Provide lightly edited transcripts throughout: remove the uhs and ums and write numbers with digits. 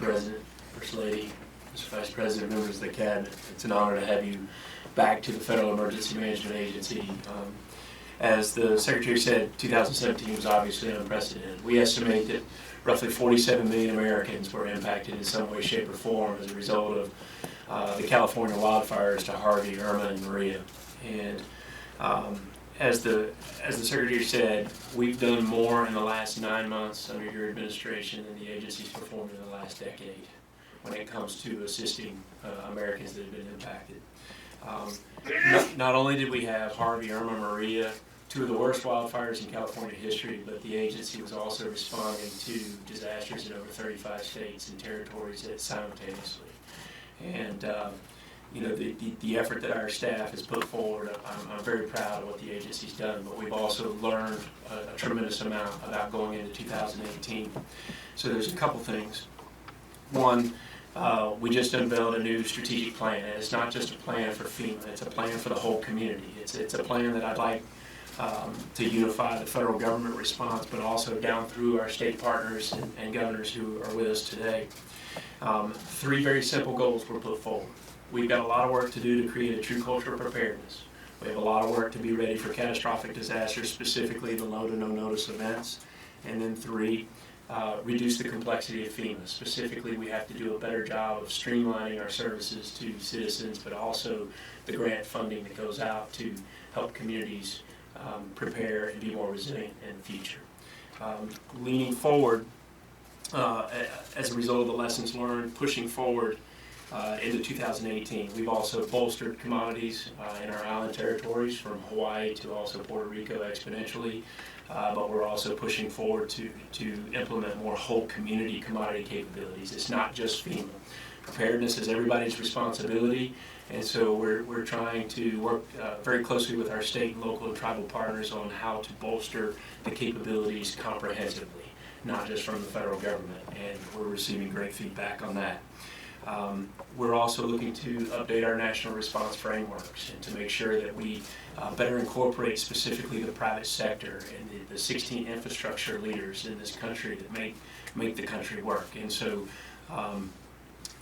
President, First Lady, Mr. Vice President, members of the Cabinet. It's an honor to have you back to the Federal Emergency Management Agency. As the Secretary said, 2017 was obviously unprecedented. We estimate that roughly 47 million Americans were impacted in some way, shape, or form as a result of the California wildfires to Harvey, Irma, and Maria. And as the Secretary said, we've done more in the last 9 months under your administration than the agency's performed in the last decade when it comes to assisting Americans that have been impacted. Not only did we have Harvey, Irma, Maria, two of the worst wildfires in California history, but the agency was also responding to disasters in over 35 states and territories simultaneously. And the effort that our staff has put forward, I'm very proud of what the agency's done, but we've also learned a tremendous amount about going into 2018. So there's a couple things. One, we just unveiled a new strategic plan, and it's not just a plan for FEMA, it's a plan for the whole community. It's a plan that I'd like to unify the federal government response, but also down through our state partners and governors who are with us today. Three very simple goals were put forward. We've got a lot of work to do to create a true culture of preparedness. We have a lot of work to be ready for catastrophic disasters, specifically the low to no notice events. And then three, reduce the complexity of FEMA. Specifically, we have to do a better job of streamlining our services to citizens, but also the grant funding that goes out to help communities prepare and be more resilient in the future. Leaning forward, as a result of the lessons learned, pushing forward into 2018, we've also bolstered commodities in our island territories from Hawaii to also Puerto Rico exponentially, but we're also pushing forward to implement more whole community commodity capabilities. It's not just FEMA. Preparedness is everybody's responsibility, and so we're trying to work very closely with our state and local and tribal partners on how to bolster the capabilities comprehensively, not just from the federal government, and we're receiving great feedback on that. We're also looking to update our national response frameworks and to make sure that we better incorporate specifically the private sector and the 16 infrastructure leaders in this country that make the country work. And so,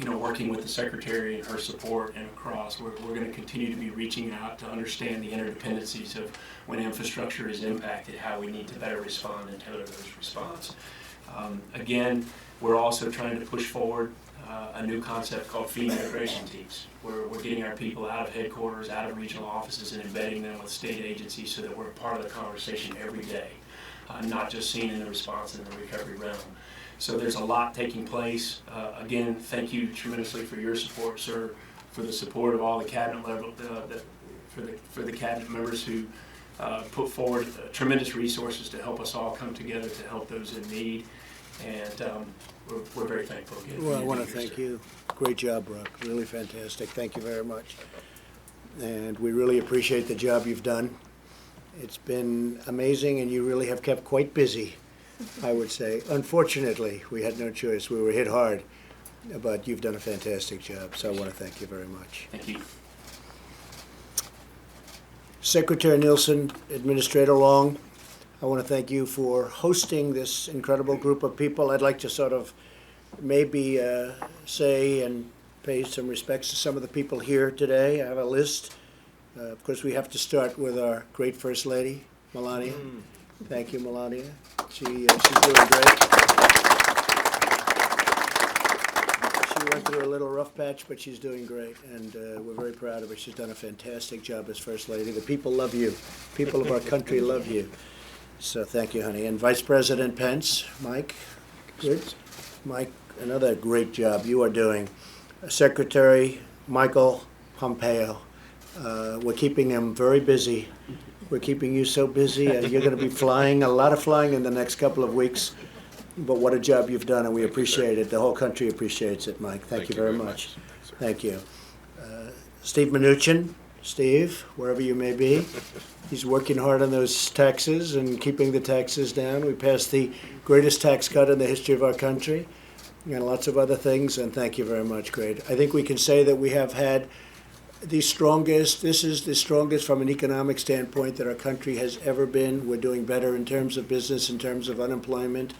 working with the Secretary and her support and across, we're going to continue to be reaching out to understand the interdependencies of when infrastructure is impacted, how we need to better respond and tailor those response. Again, we're also trying to push forward a new concept called FEMA integration teams, where we're getting our people out of headquarters, out of regional offices, and embedding them with state agencies so that we're part of the conversation every day, not just seen in the response and the recovery realm. So there's a lot taking place. Again, thank you tremendously for your support, sir, for the support of all the cabinet level, for the cabinet members who put forward tremendous resources to help us all come together to help those in need. And we're very thankful again. Well, I want to thank you. Great job, Brock. Really fantastic. Thank you very much. And we really appreciate the job you've done. It's been amazing, and you really have kept quite busy, I would say. Unfortunately, we had no choice. We were hit hard, but you've done a fantastic job, so I want to thank you very much. Thank you. Secretary Nielsen, Administrator Long, I want to thank you for hosting this incredible group of people. I'd like to sort of maybe say and pay some respects to some of the people here today. I have a list. Of course, we have to start with our great First Lady, Melania. Thank you, Melania. She's doing great. She went through a little rough patch, but she's doing great, and we're very proud of her. She's done a fantastic job as First Lady. The people love you. People of our country love you. So thank you, honey. And Vice President Pence, Mike, good. Mike, another great job you are doing. Secretary Michael Pompeo, we're keeping him very busy. We're keeping you so busy. You're going to be flying, a lot of flying in the next couple of weeks. But what a job you've done, and we appreciate it. The whole country appreciates it, Mike. Thank you very much. Thank you. Steve Mnuchin, Steve, wherever you may be. He's working hard on those taxes and keeping the taxes down. We passed the greatest tax cut in the history of our country and lots of other things, and thank you very much, great. I think we can say that we have had the strongest, this is the strongest from an economic standpoint that our country has ever been. We're doing better in terms of business, in terms of unemployment.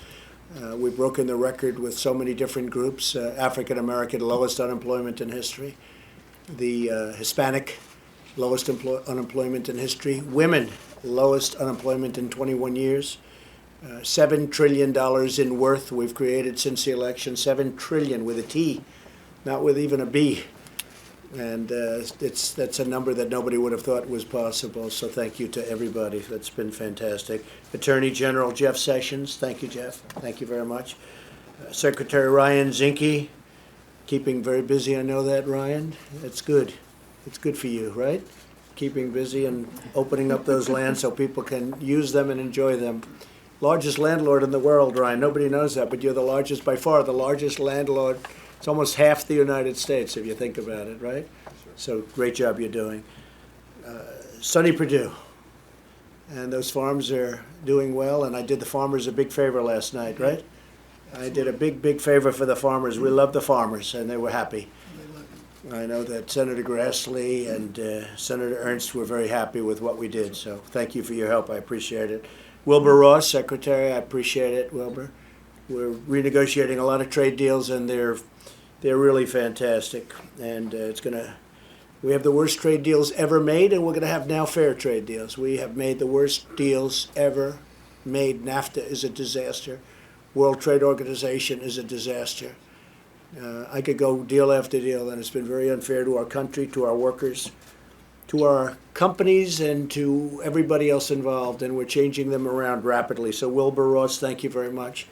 We've broken the record with so many different groups. African American, lowest unemployment in history. The Hispanic, lowest unemployment in history. Women, lowest unemployment in 21 years. $7 trillion in worth we've created since the election. $7 trillion with a T, not with even a B. And that's a number that nobody would have thought was possible. So thank you to everybody. That's been fantastic. Attorney General Jeff Sessions, thank you, Jeff. Thank you very much. Secretary Ryan Zinke, keeping very busy. I know that, Ryan. That's good. It's good for you, right? Keeping busy and opening up those lands so people can use them and enjoy them. Largest landlord in the world, Ryan. Nobody knows that, but you're the largest, by far, the largest landlord. It's almost half the United States, if you think about it, right? So great job you're doing. Sonny Perdue. And those farms are doing well, and I did the farmers a big favor last night, right? I did a big, big favor for the farmers. We love the farmers, and they were happy. I know that Senator Grassley and Senator Ernst were very happy with what we did, so thank you for your help. I appreciate it. Wilbur Ross, Secretary, I appreciate it, Wilbur. We're renegotiating a lot of trade deals, and they're really fantastic. And we have the worst trade deals ever made, and we're going to have now fair trade deals. We have made the worst deals ever made. NAFTA is a disaster. World Trade Organization is a disaster. I could go deal after deal, and it's been very unfair to our country, to our workers, to our companies, and to everybody else involved, and we're changing them around rapidly. So Wilbur Ross, thank you very much.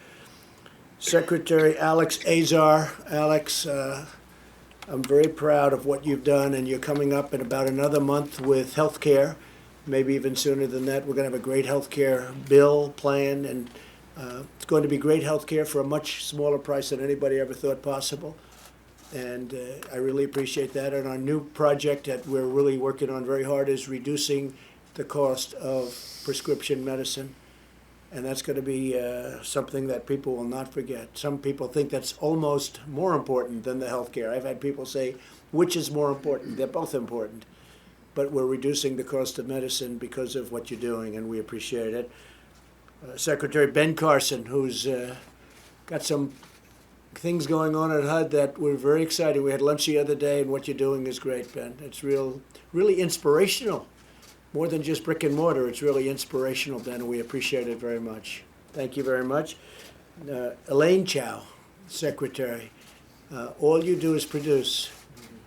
Secretary Alex Azar. Alex, I'm very proud of what you've done, and you're coming up in about another month with health care, maybe even sooner than that. We're going to have a great health care bill plan, and it's going to be great health care for a much smaller price than anybody ever thought possible. And I really appreciate that. And our new project that we're really working on very hard is reducing the cost of prescription medicine. And that's going to be something that people will not forget. Some people think that's almost more important than the health care. I've had people say, which is more important? They're both important. But we're reducing the cost of medicine because of what you're doing, and we appreciate it. Secretary Ben Carson, who's got some things going on at HUD that were very exciting. We had lunch the other day, and what you're doing is great, Ben. It's really inspirational. More than just brick and mortar, it's really inspirational, Ben, and we appreciate it very much. Thank you very much. Elaine Chao, Secretary, all you do is produce.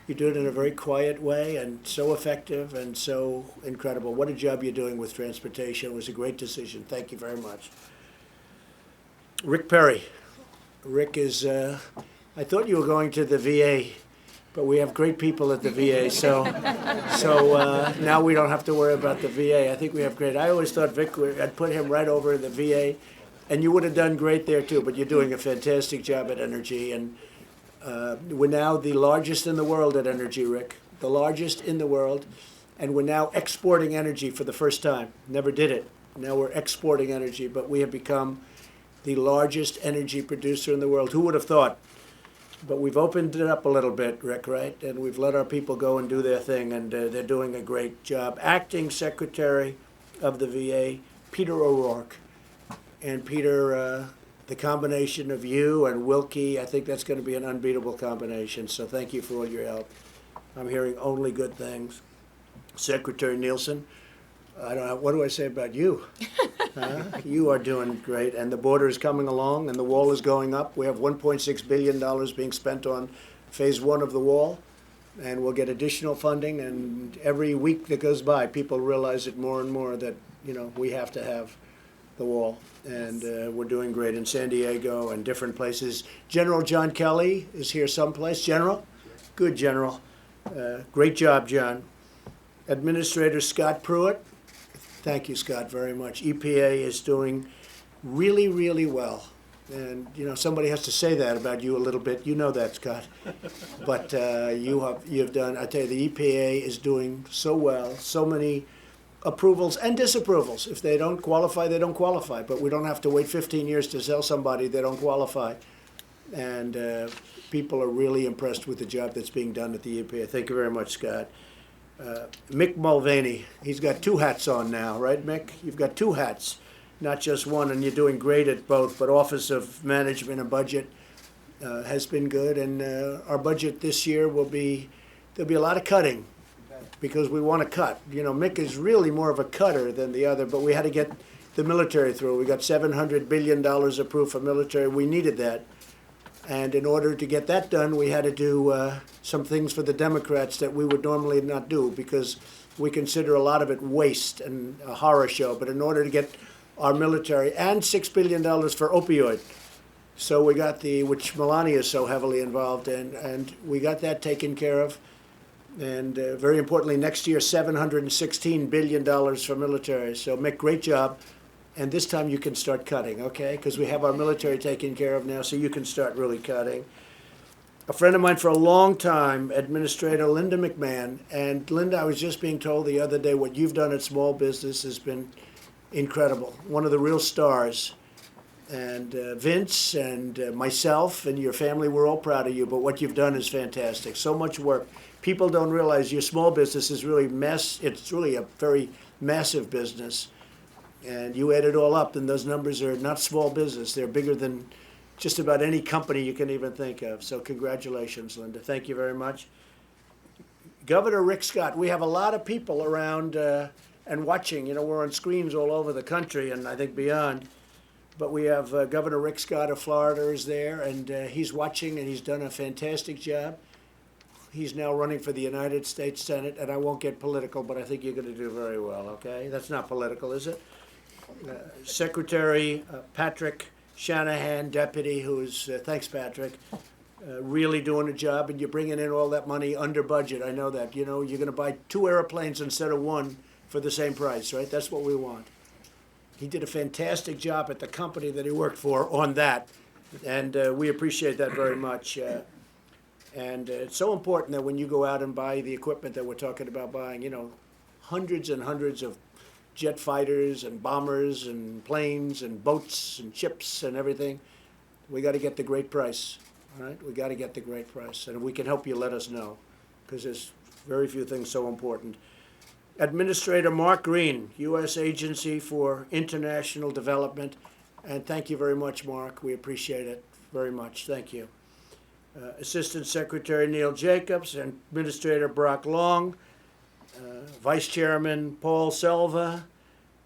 You do it in a very quiet way and so effective and so incredible. What a job you're doing with transportation. It was a great decision. Thank you very much. Rick Perry. Rick is, I thought you were going to the VA, but we have great people at the VA, so now we don't have to worry about the VA. I think we have great. I always thought Vic, I'd put him right over in the VA, and you would have done great there too, but you're doing a fantastic job at Energy, and we're now the largest in the world at Energy, Rick, the largest in the world, and we're now exporting energy for the first time. Never did it. Now we're exporting energy, but we have become the largest energy producer in the world. Who would have thought? But we've opened it up a little bit, Rick, right? And we've let our people go and do their thing, and they're doing a great job. Acting Secretary of the VA, Peter O'Rourke. And Peter, the combination of you and Wilkie, I think that's going to be an unbeatable combination. So thank you for all your help. I'm hearing only good things. Secretary Nielsen, I don't know, what do I say about you? You are doing great, and the border is coming along, and the wall is going up. We have $1.6 billion being spent on phase 1 of the wall, and we'll get additional funding. And every week that goes by, people realize it more and more that we have to have the wall, and we're doing great in San Diego and different places. General John Kelly is here someplace. General, good General, great job, John. Administrator Scott Pruitt. Thank you, Scott, very much. EPA is doing really, really well. And, somebody has to say that about you a little bit. You know that, Scott. But you've done, I tell you, the EPA is doing so well, so many approvals and disapprovals. If they don't qualify, they don't qualify. But we don't have to wait 15 years to sell somebody they don't qualify. And people are really impressed with the job that's being done at the EPA. Thank you very much, Scott. Mick Mulvaney, he's got 2 hats on now, right, Mick? You've got 2 hats. not just one, and you're doing great at both, but Office of Management and Budget has been good, and our budget this year there'll be a lot of cutting because we want to cut. You know, Mick is really more of a cutter than the other, but we had to get the military through. We got $700 billion approved for military. We needed that. And in order to get that done, we had to do some things for the Democrats that we would normally not do because we consider a lot of it waste and a horror show. But in order to get our military and $6 billion for opioid, so we got which Melania is so heavily involved in, and we got that taken care of. And very importantly, next year, $716 billion for military. So Mick, great job. And this time you can start cutting, okay? Because we have our military taken care of now, so you can start really cutting. A friend of mine for a long time, Administrator Linda McMahon. And Linda, I was just being told the other day what you've done at small business has been incredible. One of the real stars. And Vince and myself and your family, we're all proud of you, but what you've done is fantastic. So much work. People don't realize your small business is really it's really a very massive business. And you add it all up, and those numbers are not small business. They're bigger than just about any company you can even think of. So congratulations, Linda. Thank you very much. Governor Rick Scott, we have a lot of people around and watching. You know, we're on screens all over the country and I think beyond. But we have Governor Rick Scott of Florida is there, and he's watching, and he's done a fantastic job. He's now running for the United States Senate, and I won't get political, but I think you're going to do very well, okay? That's not political, is it? Secretary Patrick Shanahan, deputy, who's, thanks Patrick, really doing a job, and you're bringing in all that money under budget. I know that. You know, you're going to buy 2 airplanes instead of 1 for the same price, right? That's what we want. He did a fantastic job at the company that he worked for on that, and we appreciate that very much. And it's so important that when you go out and buy the equipment that we're talking about buying, you know, hundreds and hundreds of jet fighters and bombers and planes and boats and ships and everything, we got to get the great price, all right? We got to get the great price. And if we can help you, let us know, because there's very few things so important. Administrator Mark Green, U.S. Agency for International Development, and thank you very much, Mark. We appreciate it very much. Thank you. Assistant Secretary Neil Jacobs, Administrator Brock Long, Vice Chairman Paul Selva,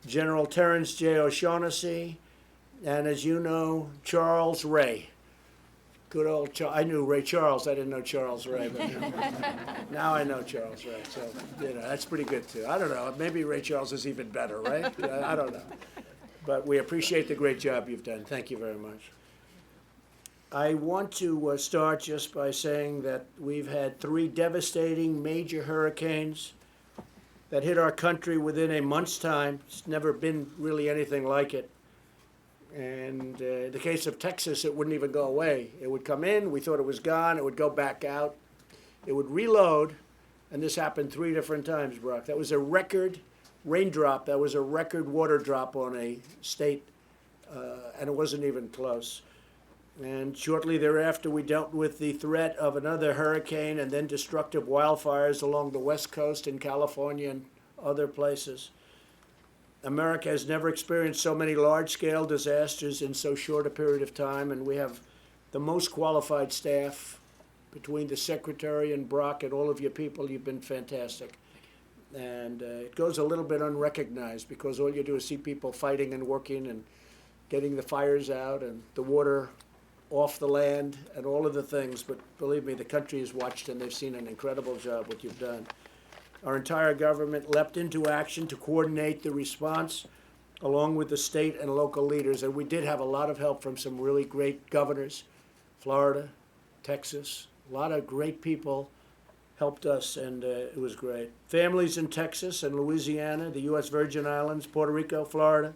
General Terrence J. O'Shaughnessy, and as you know, Charles Ray. Good old Charles. I knew Ray Charles. I didn't know Charles Ray, but now I know Charles Ray. So, you know, that's pretty good, too. I don't know. Maybe Ray Charles is even better, right? I don't know. But we appreciate the great job you've done. Thank you very much. I want to start just by saying that we've had 3 devastating major hurricanes that hit our country within a month's time. It's never been really anything like it. And in the case of Texas, it wouldn't even go away. It would come in, we thought it was gone, it would go back out, it would reload, and this happened 3 different times, Brock. That was a record raindrop, that was a record water drop on a state, and it wasn't even close. And shortly thereafter, we dealt with the threat of another hurricane and then destructive wildfires along the West Coast in California and other places. America has never experienced so many large-scale disasters in so short a period of time, and we have the most qualified staff between the Secretary and Brock and all of your people. You've been fantastic. And it goes a little bit unrecognized because all you do is see people fighting and working and getting the fires out and the water off the land and all of the things. But believe me, the country has watched and they've seen an incredible job what you've done. Our entire government leapt into action to coordinate the response along with the state and local leaders. And we did have a lot of help from some really great governors, Florida, Texas. A lot of great people helped us, and it was great. Families in Texas and Louisiana, the U.S. Virgin Islands, Puerto Rico, Florida,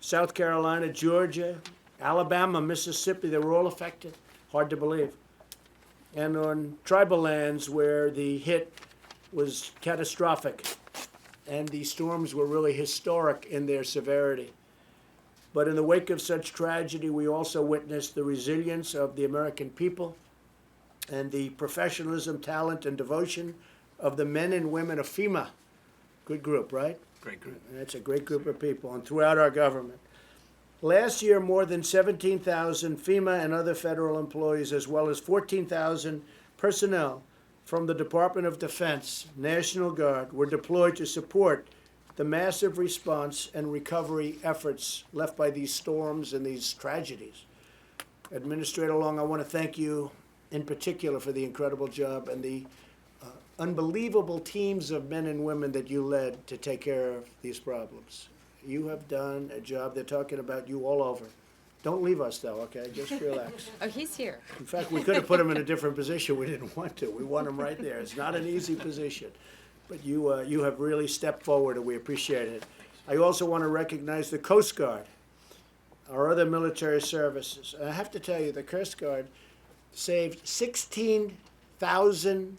South Carolina, Georgia, Alabama, Mississippi, they were all affected. Hard to believe. And on tribal lands where the hit was catastrophic, and the storms were really historic in their severity. But in the wake of such tragedy, we also witnessed the resilience of the American people and the professionalism, talent, and devotion of the men and women of FEMA. Good group, right? Great group. That's a great group of people, and throughout our government. Last year, more than 17,000 FEMA and other federal employees, as well as 14,000 personnel from the Department of Defense, National Guard, were deployed to support the massive response and recovery efforts left by these storms and these tragedies. Administrator Long, I want to thank you in particular for the incredible job and the unbelievable teams of men and women that you led to take care of these problems. You have done a job. They're talking about you all over. Don't leave us, though, okay? Just relax. Oh, he's here. In fact, we could have put him in a different position. We didn't want to. We want him right there. It's not an easy position. But you have really stepped forward, and we appreciate it. I also want to recognize the Coast Guard, our other military services. And I have to tell you, the Coast Guard saved 16,000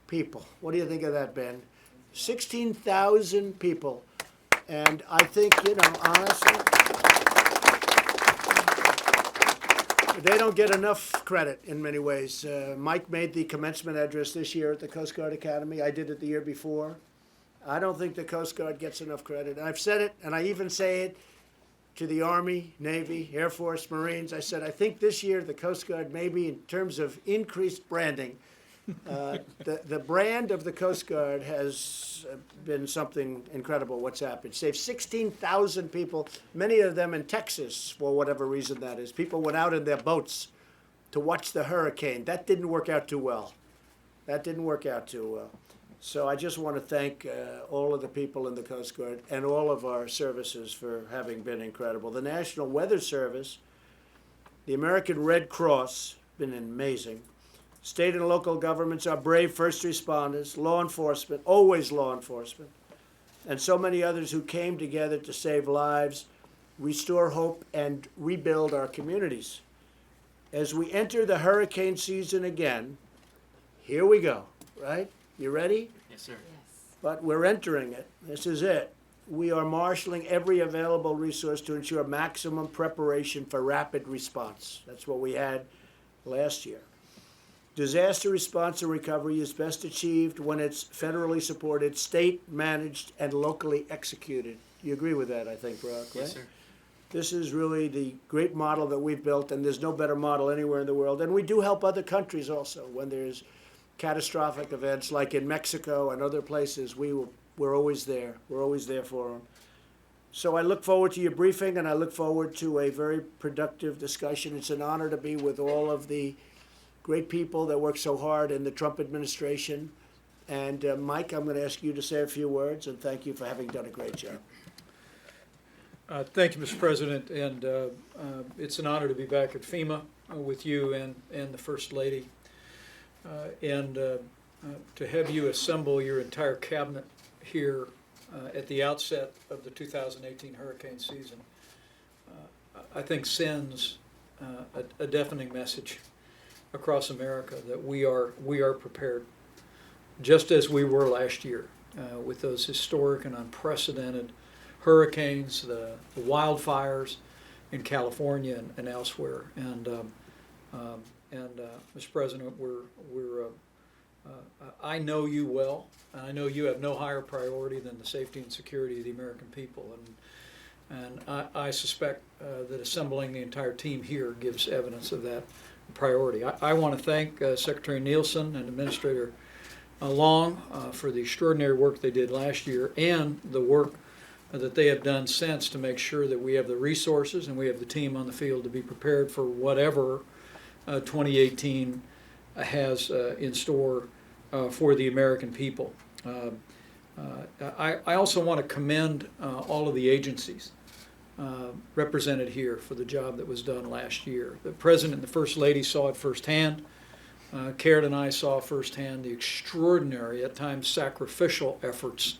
people. What do you think of that, Ben? 16,000 people. And I think, honestly, they don't get enough credit in many ways. Mike made the commencement address this year at the Coast Guard Academy. I did it the year before. I don't think the Coast Guard gets enough credit. And I've said it, and I even say it to the Army, Navy, Air Force, Marines. I said, I think this year the Coast Guard, maybe in terms of increased branding, the brand of the Coast Guard has been something incredible, what's happened. Saved 16,000 people, many of them in Texas, for whatever reason that is. People went out in their boats to watch the hurricane. That didn't work out too well. So I just want to thank all of the people in the Coast Guard and all of our services for having been incredible. The National Weather Service, the American Red Cross, been amazing. State and local governments, our brave first responders, law enforcement, always law enforcement, and so many others who came together to save lives, restore hope, and rebuild our communities. As we enter the hurricane season again, here we go, right? You ready? Yes, sir. Yes. But we're entering it. This is it. We are marshaling every available resource to ensure maximum preparation for rapid response. That's what we had last year. Disaster response and recovery is best achieved when it's federally supported, state-managed, and locally executed. You agree with that, I think, Brock, right? Yes, sir. This is really the great model that we've built, and there's no better model anywhere in the world. And we do help other countries also. When there's catastrophic events like in Mexico and other places, we're always there. We're always there for them. So I look forward to your briefing, and I look forward to a very productive discussion. It's an honor to be with all of the great people that work so hard in the Trump administration. And Mike, I'm going to ask you to say a few words, and thank you for having done a great job. Thank you, Mr. President, and it's an honor to be back at FEMA with you and the First Lady, and to have you assemble your entire cabinet here at the outset of the 2018 hurricane season, I think sends a deafening message across America that we are prepared, just as we were last year with those historic and unprecedented hurricanes, the wildfires in California and elsewhere. And Mr. President, I know you well, and I know you have no higher priority than the safety and security of the American people. And I suspect that assembling the entire team here gives evidence of that priority. I want to thank Secretary Nielsen and Administrator Long for the extraordinary work they did last year and the work that they have done since to make sure that we have the resources and we have the team on the field to be prepared for whatever 2018 has in store for the American people. I also want to commend all of the agencies represented here for the job that was done last year. The President and the First Lady saw it firsthand. Karen and I saw firsthand the extraordinary, at times sacrificial efforts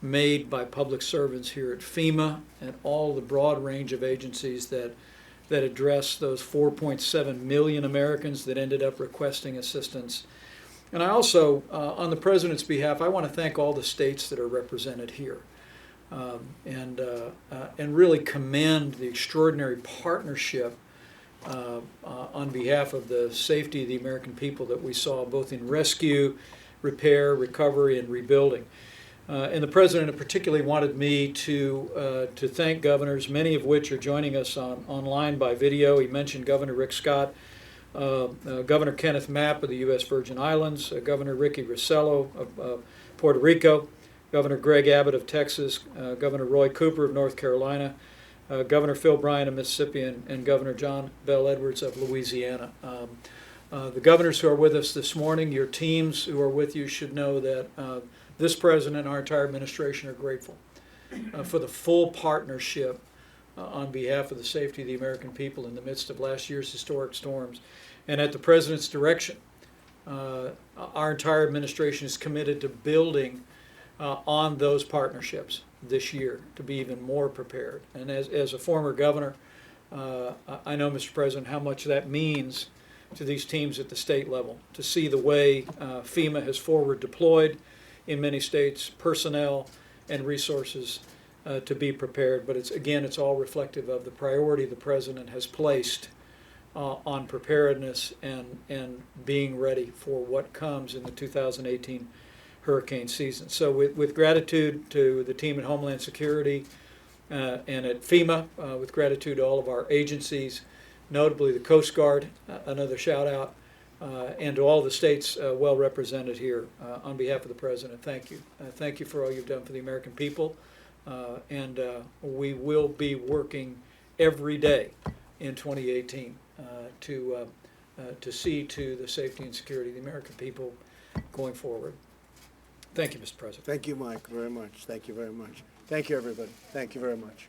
made by public servants here at FEMA and all the broad range of agencies that address those 4.7 million Americans that ended up requesting assistance. And I also, on the President's behalf, I want to thank all the states that are represented here. And really commend the extraordinary partnership on behalf of the safety of the American people that we saw both in rescue, repair, recovery, and rebuilding. And the President particularly wanted me to thank governors, many of which are joining us online by video. He mentioned Governor Rick Scott, Governor Kenneth Mapp of the U.S. Virgin Islands, Governor Ricky Rossello of Puerto Rico, Governor Greg Abbott of Texas, Governor Roy Cooper of North Carolina, Governor Phil Bryant of Mississippi, and Governor John Bell Edwards of Louisiana. The governors who are with us this morning, your teams who are with you should know that this President and our entire administration are grateful for the full partnership on behalf of the safety of the American people in the midst of last year's historic storms. And at the President's direction, our entire administration is committed to building on those partnerships this year to be even more prepared. And as a former governor, I know, Mr. President, how much that means to these teams at the state level, to see the way FEMA has forward deployed in many states personnel and resources to be prepared. But it's all reflective of the priority the President has placed on preparedness and being ready for what comes in the 2018 hurricane season. So with gratitude to the team at Homeland Security and at FEMA, with gratitude to all of our agencies, notably the Coast Guard, another shout out, and to all the states well represented here, on behalf of the President, thank you. Thank you for all you've done for the American people, and we will be working every day in 2018 to see to the safety and security of the American people going forward. Thank you, Mr. President. Thank you, Mike, very much. Thank you very much. Thank you, everybody. Thank you very much.